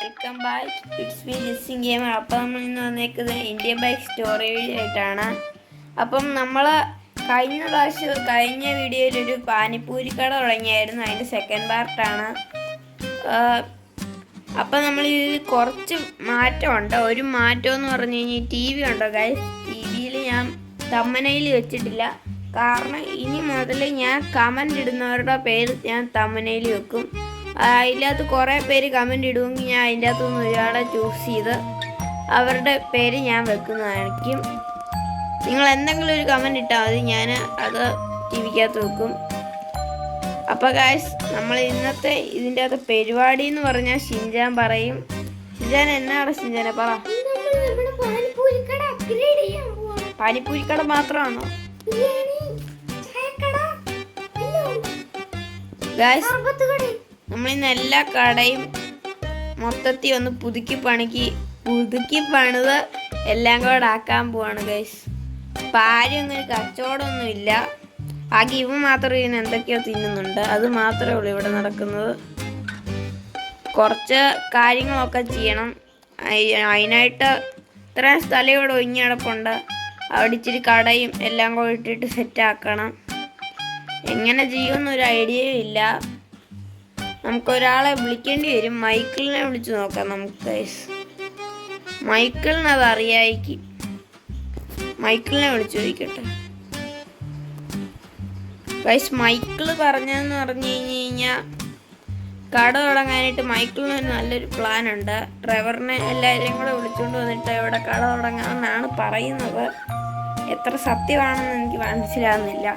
Welcome back. It's me ലിസ്സിങ് gamer. അപ്പം നമ്മൾ ഇന്ന് വന്നേക്കുന്നത് ഇന്ത്യൻ ബൈക്ക് സ്റ്റോറി വീഡിയോ ആയിട്ടാണ്. അപ്പം നമ്മൾ കഴിഞ്ഞ വീഡിയോയിൽ ഒരു പാനിപ്പൂരി കട തുടങ്ങിയായിരുന്നു. അതിൻ്റെ സെക്കൻഡ് പാർട്ടാണ്. അപ്പം നമ്മൾ ഇതിൽ കുറച്ച് മാറ്റമുണ്ട്. ഒരു മാറ്റം എന്ന് പറഞ്ഞു കഴിഞ്ഞാൽ ടി വി ഉണ്ടോ ഗൈസ്, ടി വിയിൽ ഞാൻ തമ്മനയിൽ വെച്ചിട്ടില്ല. കാരണം ഇനി മുതൽ ഞാൻ കമൻ്റ് ഇടുന്നവരുടെ പേര് ഞാൻ തമ്മനയിൽ വെക്കും. അതിനകത്ത് കുറേ പേര് കമൻ്റ് ഇടുമെങ്കിൽ ഞാൻ അതിൻ്റെ അകത്തുനിന്ന് ഒരാളെ ചൂസ് ചെയ്ത് അവരുടെ പേര് ഞാൻ വെക്കുന്നതായിരിക്കും. നിങ്ങൾ എന്തെങ്കിലും ഒരു കമൻ്റ് ഇട്ടാൽ മതി, ഞാൻ അത് ടി വിക്കകത്ത് വെക്കും. അപ്പോൾ ഗായ്സ്, നമ്മൾ ഇന്നത്തെ ഇതിൻ്റെ അകത്ത് പരിപാടി എന്ന് പറഞ്ഞാൽ ഷിൻജാൻ പറയും. ഷിൻജാൻ എന്നാണ് ഷിൻജാനെ പറ. പാനിപ്പൂരിക്കട മാത്രമാണോ ഗായ്സ്? നമ്മളിന്ന് എല്ലാ കടയും മൊത്തത്തിൽ ഒന്ന് പുതുക്കി പണിത് എല്ലാം കൂടെ ആക്കാൻ പോവാണ് ഗൈസ്. അപ്പം ആരും അങ്ങനെ കച്ചവടമൊന്നും ഇല്ല. ആകെ ഇവ മാത്രം ഇതിന് എന്തൊക്കെയോ തിന്നുന്നുണ്ട്, അത് മാത്രമേ ഉള്ളൂ ഇവിടെ നടക്കുന്നത്. കുറച്ച് കാര്യങ്ങളൊക്കെ ചെയ്യണം. അതിനായിട്ട് ഇത്രയും സ്ഥലം ഇവിടെ ഒഴിഞ്ഞടപ്പുണ്ട്. അവിടെ ഇച്ചിരി കടയും എല്ലാം കൂടെ ഇട്ടിട്ട് സെറ്റാക്കണം. എങ്ങനെ ചെയ്യുമെന്നൊരു ഐഡിയയും ഇല്ല. നമുക്കൊരാളെ വിളിക്കേണ്ടി വരും. മൈക്കിളിനെ വിളിച്ച് നോക്കാം നമുക്ക് ഗൈസ്. മൈക്കിളിന് അത് അറിയായിരിക്കും. മൈക്കിളിനെ വിളിച്ച് ചോദിക്കട്ടെ ഗൈസ്. മൈക്കിള് പറഞ്ഞതെന്ന് പറഞ്ഞു കഴിഞ്ഞാൽ കട തുടങ്ങാനായിട്ട് മൈക്കിളിന് ഒരു നല്ലൊരു പ്ലാൻ ഉണ്ട്. ഡ്രൈവറിനെ എല്ലാവരെയും കൂടെ വിളിച്ചുകൊണ്ട് വന്നിട്ട് ഇവിടെ കട തുടങ്ങാമെന്നാണ് പറയുന്നത്. എത്ര സത്യമാണെന്ന് എനിക്ക് മനസ്സിലാകുന്നില്ല.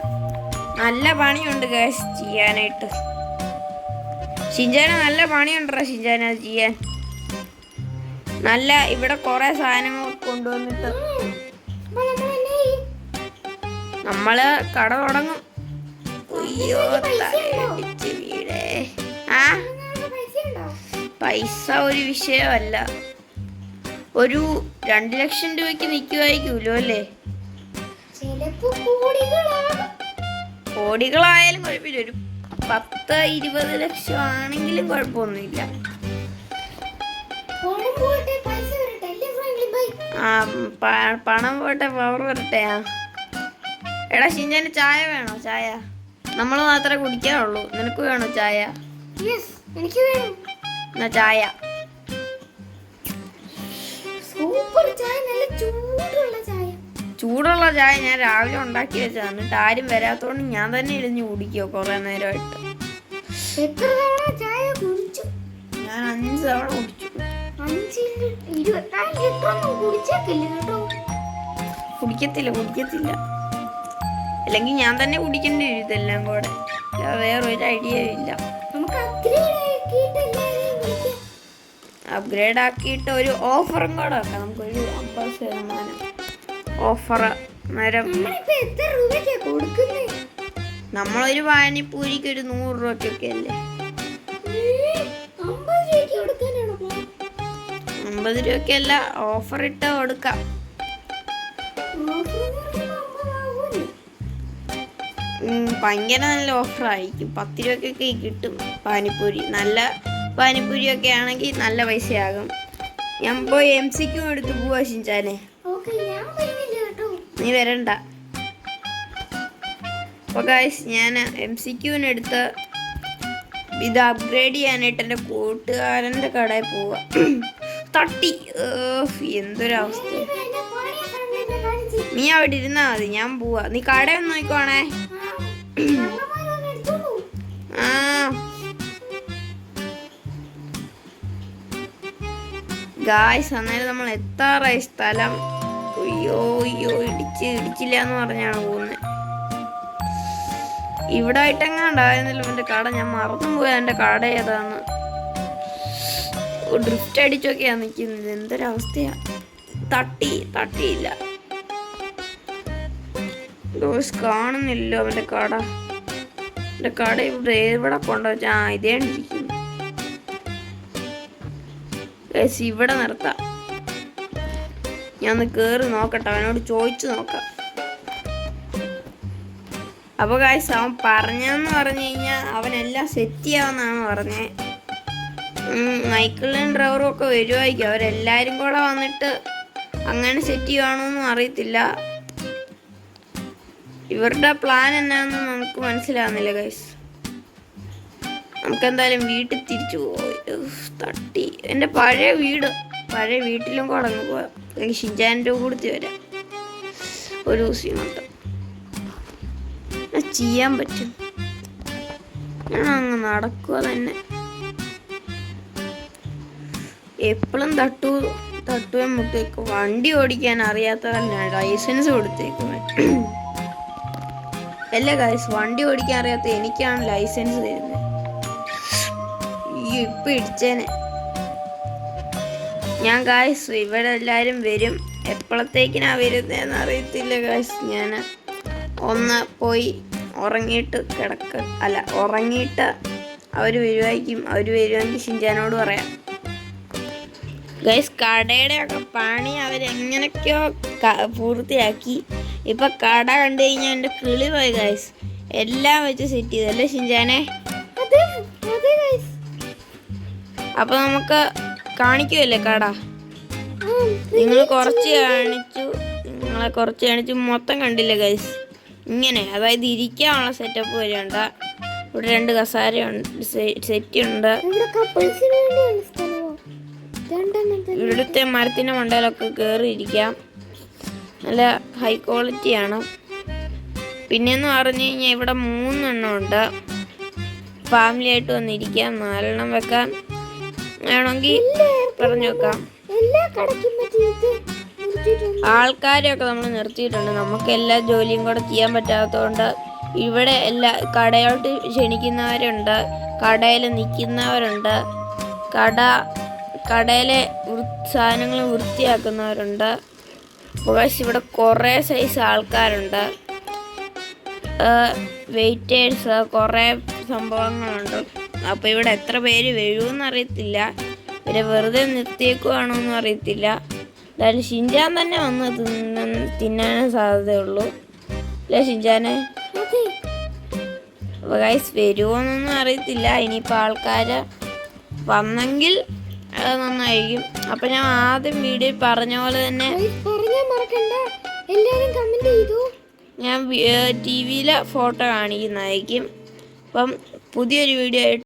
നല്ല പണിയുണ്ട് ഗൈസ് ചെയ്യാനായിട്ട്. ഷിൻജാന നല്ല പണിയുണ്ടോ ഷിൻജാന ചെയ്യാൻ? നല്ല ഇവിടെ കുറെ സാധനങ്ങൾ കൊണ്ടുവന്നിട്ട് നമ്മള് കട തുടങ്ങും. അയ്യോ തലയിടിച്ച് വീടേ. പൈസ ഒരു വിഷയമല്ല. ഒരു 2 ലക്ഷം രൂപയ്ക്ക് നിൽക്കുമായിരിക്കുമല്ലോ അല്ലേ? കോടികളായാലും കുഴപ്പമില്ല. ഒരു 10-20 ലക്ഷം ആണെങ്കിലും കുഴപ്പമൊന്നുമില്ല. പണം പോട്ടെ പവർ വരട്ടെ. എടാ ഷിൻജാന് ചായ വേണോ? ചായ നമ്മൾ മാത്രമേ കുടിക്കാറുള്ളൂ. നിനക്ക് വേണോ ചായ? എനിക്ക് വേണം. എന്നാ ചായ. സൂപ്പർ ചായ, നല്ല ചൂടുള്ള ചായ. ചൂടുള്ള ചായ ഞാൻ രാവിലെ ഉണ്ടാക്കി വെച്ചതാണ്. എന്നിട്ട് ആരും വരാത്തോണ്ട് ഞാൻ തന്നെ ഇടിഞ്ഞ് കുടിക്കോ കുറെ നേരമായിട്ട്. എത്ര തവണ ചായ കുടിച്ചു? ഞാൻ 5 തവണ കുടിച്ചു. 24 ലിറ്ററൊന്നും കുടിച്ചേക്കില്ല കേട്ടോ. കുടിക്കത്തില്ല. അല്ലെങ്കിൽ ഞാൻ തന്നെ കുടിക്കേണ്ടി വരും ഇതെല്ലാം കൂടെ. വേറൊരു ഐഡിയയും ഇല്ല. നമുക്ക് അപ്ഗ്രേഡ് ആക്കിയിട്ട് ഒരു ഓഫറും കൂടെ വെക്കാം. നമുക്കൊരു 50% ഓഫർ. നമ്മളൊരു പാനിപ്പൂരിക്ക് ഒരു 100 രൂപയ്ക്കൊക്കെ അല്ലേ? 50 രൂപയ്ക്കല്ല, ഓഫർ ഇട്ട് കൊടുക്കാം. ഭയങ്കര നല്ല ഓഫറായിരിക്കും. 10 രൂപയ്ക്കൊക്കെ കിട്ടും പാനിപ്പൂരി. നല്ല പാനിപ്പൂരിയൊക്കെ ആണെങ്കിൽ നല്ല പൈസയാകും. ഞാൻ പോയി MCQ എടുത്ത് പോവാ ഷിൻജാനെ. നീ വരണ്ട. അപ്പോൾ ഗൈസ്, ഞാൻ MCQന് എടുത്ത് ഇത് അപ്ഗ്രേഡ് ചെയ്യാനായിട്ട് എൻ്റെ കൂട്ടുകാരൻ്റെ കടയിൽ പോവാ. തട്ടി. എന്തൊരവസ്ഥ. നീ അവിടെ ഇരുന്നാ മതി, ഞാൻ പോവാ. നീ കടയൊന്ന് നോക്കുവാണേ. ഗായ്സ്, അന്നേരം നമ്മൾ എത്താറായി സ്ഥലം. അയ്യോ ഇടിച്ചില്ല എന്ന് പറഞ്ഞാണ് പോകുന്നത്. ഇവിടെ ആയിട്ടെങ്ങാണ്ടായിരുന്നല്ലോ എൻ്റെ കട. ഞാൻ മറന്നും പോയി എൻ്റെ കട ഏതാന്ന്. ഡ്രിഫ്റ്റ് അടിച്ചൊക്കെയാണ് നിൽക്കുന്നത്. എന്തൊരവസ്ഥയാ. തട്ടിയില്ല. കാണുന്നില്ലോ അവൻ്റെ കട. എൻ്റെ കട ഇവിടെ കൊണ്ടുവച്ചാ ഇതേ ഇരിക്കുന്നു. ഇവിടെ നിർത്താം. ഞാൻ ഒന്ന് കയറി നോക്കട്ടെ, അവനോട് ചോദിച്ചു നോക്കാം. അപ്പോൾ ഗായ്സ്, അവൻ പറഞ്ഞെന്ന് പറഞ്ഞു കഴിഞ്ഞാൽ അവനെല്ലാം സെറ്റ് ചെയ്യാമെന്നാണ് പറഞ്ഞത്. മൈക്കിളും ഡ്രൈവറും ഒക്കെ വരുമായിരിക്കും. അവരെല്ലാരും കൂടെ വന്നിട്ട് അങ്ങനെ സെറ്റ് ചെയ്യുവാണോന്നും അറിയത്തില്ല. ഇവരുടെ പ്ലാൻ എന്നാന്ന് നമുക്ക് മനസ്സിലാവുന്നില്ല ഗൈസ്. നമുക്ക് എന്തായാലും വീട്ടിൽ തിരിച്ചു പോയി. തട്ടി എൻ്റെ പഴയ വീട്ടിലും കൂടെ അങ്ങ് പോയാം. എനിക്ക് ഷിൻചാൻ്റെ കൂടത്തി വരാം. ഒരു ദിവസം കൊണ്ട് ചെയ്യാൻ പറ്റും. ഞാൻ അങ്ങ് നടക്കുക തന്നെ. എപ്പോഴും തട്ടുകയും മുട്ടേക്കും. വണ്ടി ഓടിക്കാൻ അറിയാത്തവരാണ് ലൈസൻസ് കൊടുത്തേക്കുന്നത്. അല്ല ഗൈസ്, വണ്ടി ഓടിക്കാൻ അറിയാത്ത എനിക്കാണ് ലൈസൻസ് തരുന്നത്. ഇപ്പൊ ഇടിച്ചേനെ ഞാൻ. ഗൈസ് ഇവിടെ എല്ലാരും വരും. എപ്പോഴത്തേക്കിനാ വരുന്നതെന്ന് അറിയത്തില്ല ഗൈസ്. ഞാൻ ഒന്ന് പോയി ഉറങ്ങിയിട്ട് ഉറങ്ങിയിട്ട് അവർ വരുവാണെങ്കിൽ ഷിൻചാനോട് പറയാം. ഗൈസ് കടയുടെ ഒക്കെ പണി അവരെങ്ങനെയൊക്കെയോ പൂർത്തിയാക്കി. ഇപ്പൊ കട കണ്ടു കഴിഞ്ഞാൽ എൻ്റെ കിളി പോയി ഗൈസ്. എല്ലാം വെച്ച് സെറ്റ് ചെയ്തല്ലേ ഷിൻചാനെ? അപ്പൊ നമുക്ക് കാണിക്കുമല്ലേ കട? നിങ്ങളെ കുറച്ച് കാണിച്ചു മൊത്തം കണ്ടില്ലേ ഗൈസ്? ഇങ്ങനെ അതായത് ഇരിക്കാനുള്ള സെറ്റപ്പ് വരെയുണ്ട്. ഇവിടെ 2 കസാരയുണ്ട്, സെറ്റ് ഉണ്ട്. ഇവിടുത്തെ മരത്തിൻ്റെ മണ്ടയിലൊക്കെ കയറിയിരിക്കാം. നല്ല ഹൈ ക്വാളിറ്റിയാണ്. പിന്നെന്ന് പറഞ്ഞു കഴിഞ്ഞാൽ ഇവിടെ 3 എണ്ണം ഉണ്ട്. ഫാമിലി ആയിട്ട് വന്നിരിക്കാം. 4 എണ്ണം വെക്കാൻ വേണമെങ്കിൽ പറഞ്ഞു വെക്കാം. ആൾക്കാരെയൊക്കെ നമ്മൾ നിർത്തിയിട്ടുണ്ട്. നമുക്ക് എല്ലാ ജോലിയും കൂടെ ചെയ്യാൻ പറ്റാത്തതുകൊണ്ട് ഇവിടെ കടയോട്ട് ക്ഷണിക്കുന്നവരുണ്ട്, കടയിൽ നിൽക്കുന്നവരുണ്ട്, കടയിലെ സാധനങ്ങൾ വൃത്തിയാക്കുന്നവരുണ്ട്. പക്ഷേ ഇവിടെ കുറേ സൈസ് ആൾക്കാരുണ്ട്. വെയിറ്റേഴ്സ്, കുറേ സംഭവങ്ങളുണ്ട്. അപ്പോൾ ഇവിടെ എത്ര പേര് വീഴുമെന്ന് അറിയത്തില്ല. ഇവരെ വെറുതെ നിർത്തിയേക്കുവാണോന്നും അറിയത്തില്ല. എന്തായാലും ഷിൻചാൻ തന്നെ വന്ന് തിന്നാനേ സാധ്യതയുള്ളൂ. അല്ലേ ഷിൻചാനെ? അപ്പോൾ ഗൈസ് വരുമോന്നൊന്നും അറിയത്തില്ല. ഇനിയിപ്പോൾ ആൾക്കാർ വന്നെങ്കിൽ അത് നന്നായിരിക്കും. അപ്പം ഞാൻ ആദ്യം വീഡിയോ പറഞ്ഞ പോലെ തന്നെ ഞാൻ TV-യിലെ ഫോട്ടോ കാണിക്കുന്നതായിരിക്കും. അപ്പം പുതിയൊരു വീഡിയോ ആയിട്ട്